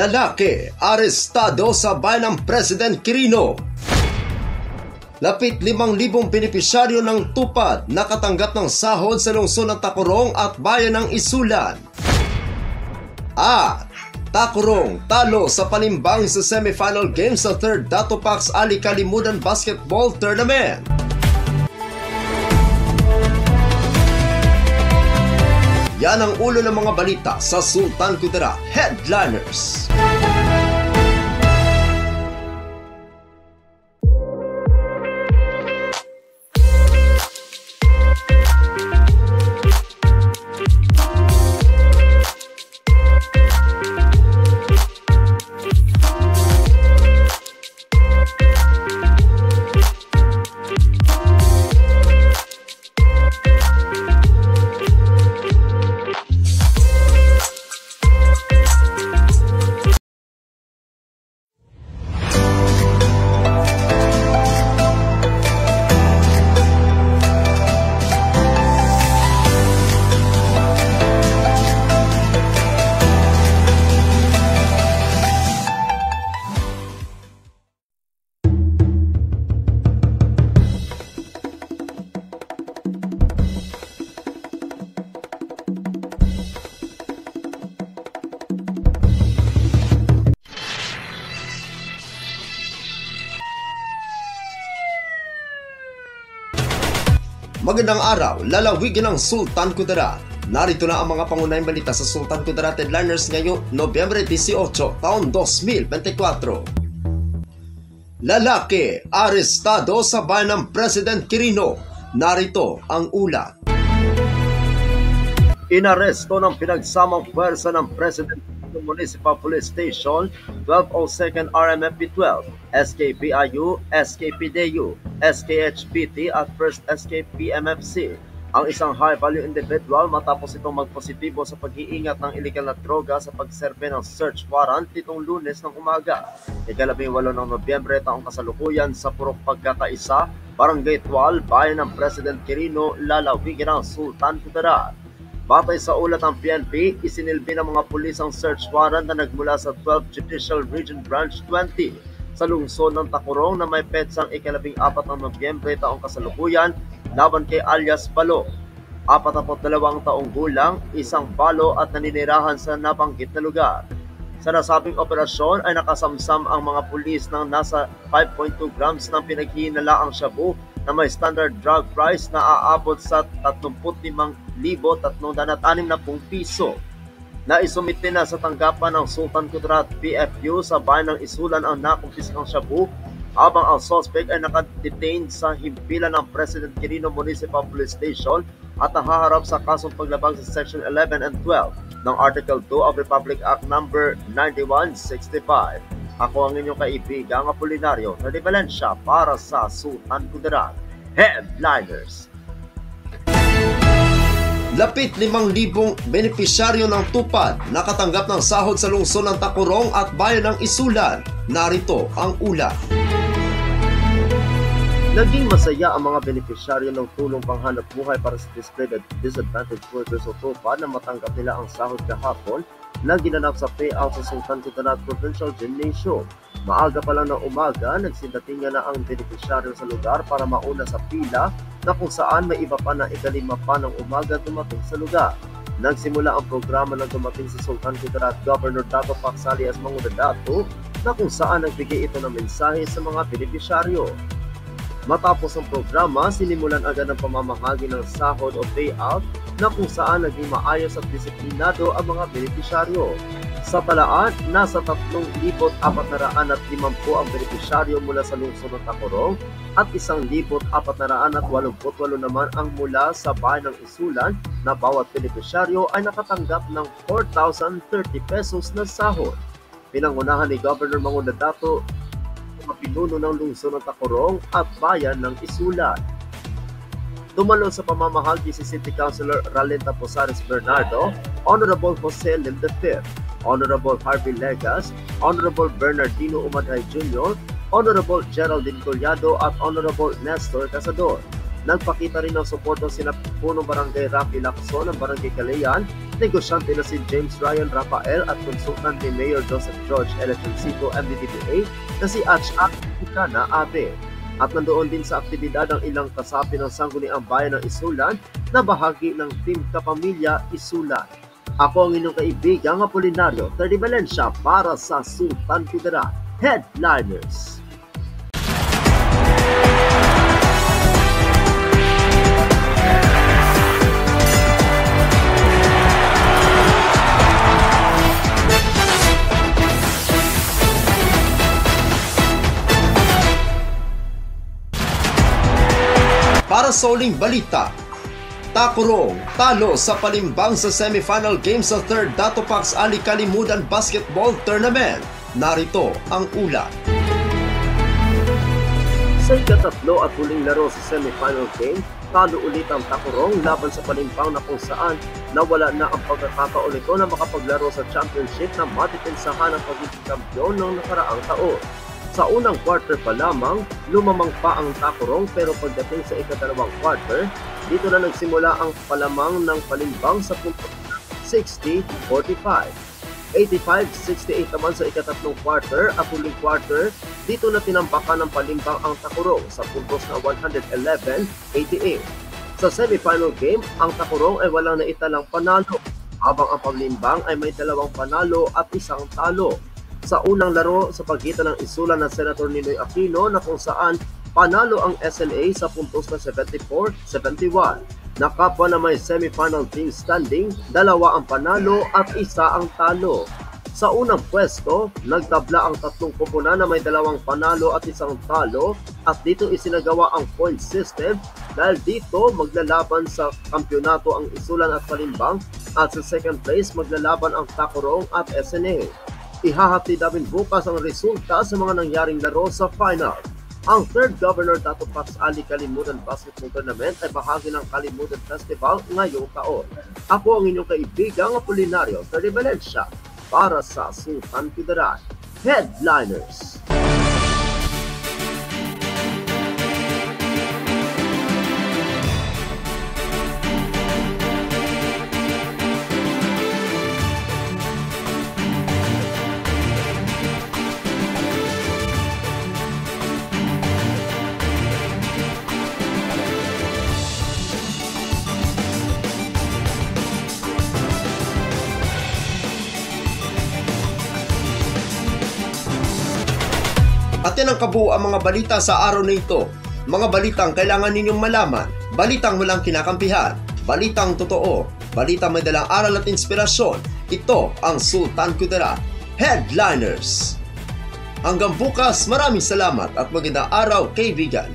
Lalaki, arestado sa bayan ng President Quirino. Lapit 5,000 benepisyaryo ng tupad nakatanggap ng sahod sa lungsod ng Tacurong at bayan ng Isulan. At Tacurong talo sa panimbang sa semifinal game sa 3rd Dato Pax Ali Kalimudan Basketball Tournament. Yan ang ulo ng mga balita sa Sultan Kudarat Headliners. Magandang araw, lalawigan ng Sultan Kudarat. Narito na ang mga pangunahing balita sa Sultan Kudarat Headliners ngayong Nobyembre 18, taon 2024. Lalaki, arestado sa bayan ng President Quirino. Narito ang ulat. Inaresto ng pinagsamang puwersa ng President Municipal Police Station 1202nd RMFP 12, SKPIU, SKPDU, SKHPT at 1st SKPMFC ang isang high-value individual matapos itong magpositibo sa pag-iingat ng illegal na droga sa pagserve ng search warrant nitong Lunes ng umaga. Ika-18 ng Nobyembre taong kasalukuyan sa Purok Pagkakaisa, Barangay Tual, bayan ng President Quirino, lalawigan ng Sultan Kudarat. Batay sa ulat ng PNP, isinilbi ng mga pulis ang search warrant na nagmula sa 12 Judicial Region Branch 20 sa lungsod ng Tacurong na may petsang ika-14 ng Nobyembre taong kasalukuyan laban kay alias Balo. 42 taong gulang, isang balo at naninirahan sa nabanggit na lugar. Sa nasabing operasyon ay nakasamsam ang mga pulis ng nasa 5.2 grams ng pinaghihinalaang shabu na may standard drug price na aabot sa 35,360 piso. Naisumite na sa tanggapan ng Sultan Kudarat PFU sa bayan ng Isulan ang nakumpiskang shabu habang ang suspect ay nakadetain sa himpilan ng President Quirino Municipal Police Station at nahaharap sa kasong paglabag sa Section 11 and 12 ng Article 2 of Republic Act No. 9165. Ako ang inyong kaibigang Apolinario na de Valencia para sa Sultan Kudarat Headliners. Lapit 5,000 benepisyaryo ng tupad nakatanggap ng sahod sa lungsod ng Tacurong at bayan ng Isulan. Narito ang ulat. Naging masaya ang mga benepisyaryo ng tulong panghanap buhay para sa disadvantaged workers o tupad na matanggap nila ang sahod kahapon na ginanap sa payout sa Sultan Kudarat Provincial Gymnasium. Maaga pa lang ng umaga, nagsindatingan na ang benepisyaryo sa lugar para mauna sa pila na kung saan may iba pa na ika-5 pa ng umaga dumating sa lugar. Nagsimula ang programa na dumating sa Sultan Kudarat Governor Dato Pax Ali Mangunadato na kung saan nagbigay ito ng mensahe sa mga benepisyaryo. Matapos ang programa, sinimulan agad ang pamamahagi ng sahod o payout na kung saan naging maayos at disiplinado ang mga benepisyaryo. Sa talaan, nasa 3,450 ang benepisyaryo mula sa lungsod ng Tacurong at 1,488 naman ang mula sa bayan ng Isulan na bawat benepisyaryo ay nakatanggap ng 4,030 pesos na sahod. Pinangunahan ni Governor Mangunadato ang pinuno ng lungsod ng Tacurong at bayan ng Isulan. Tumalo sa pamamahagi si City Councilor Ralenta Posares Bernardo, Honorable Jose Lim V, Honorable Harvey Legas, Honorable Bernardino Umadhay Jr., Honorable Geraldine Collado at Honorable Nestor Casador. Nagpakita rin ng suporta sina Punong Barangay Rafi Lacson ng Barangay Calayan, negosyante na si James Ryan Rafael at konsultan ni Mayor Joseph George Elechoncito MDDPA na si Atch Icana Abe. At nandoon din sa aktibidad ang ilang kasapi ng Sangguniang Bayan ng Isulan na bahagi ng Team Kapamilya Isulan. Ako ang inyong kaibigang Apolinario Terdy Valencia para sa Sultan Kudarat Headliners. Para sa uling balita, Takurong talo sa Palimbang sa semifinal game sa 3rd Dato Pax Ali Kalimudan Basketball Tournament. Narito ang ulat. Sa ikatatlo at huling laro sa semifinal game, talo ulit ang Takurong laban sa Palimbang na kung saan nawala na ang pagkakataon nito na makapaglaro sa championship na matitinsahan ang pagiging kampiyon noong nakaraang taon. Sa unang quarter pa lamang, lumamang pa ang Takurong pero pagdating sa ikadalawang quarter, dito na nagsimula ang palamang ng Palimbang sa punto 60-45. 85-68 naman sa ikatatlong quarter at huling quarter, dito na tinampakan ng Palimbang ang Takurong sa puntos na 111-88. Sa semifinal game, ang Takurong ay walang naitalang panalo, habang ang Palimbang ay may 2 panalo at 1 talo. Sa unang laro sa pagitan ng Isulan ng Senator Ninoy Aquino na kung saan panalo ang SNA sa puntos na 74-71. Nakapwa na may semifinal team standing, 2 ang panalo at 1 ang talo. Sa unang pwesto, nagtabla ang 3 koponan na may 2 panalo at 1 talo at dito isinagawa ang point system dahil dito maglalaban sa kampyonato ang Isulan at Palimbang at sa second place maglalaban ang Takurong at SNA. Ihahatid namin bukas ang resulta sa mga nangyaring laro sa final. Ang 3rd Governor Dato Pax Ali Kalimudan Basketball Tournament ay bahagi ng Kalimudan Festival ngayong taon. Ako ang inyong kaibigang Apolinario Terdy Valencia para sa Sultan Kudarat Headliners. At yan ang kabuuan mga balita sa araw na ito. Mga balitang kailangan ninyong malaman, balitang walang kinakampihan, balitang totoo, balitang may dalang aral at inspirasyon. Ito ang Sultan Kudarat Headliners. Hanggang bukas, maraming salamat at magandang araw kaibigan.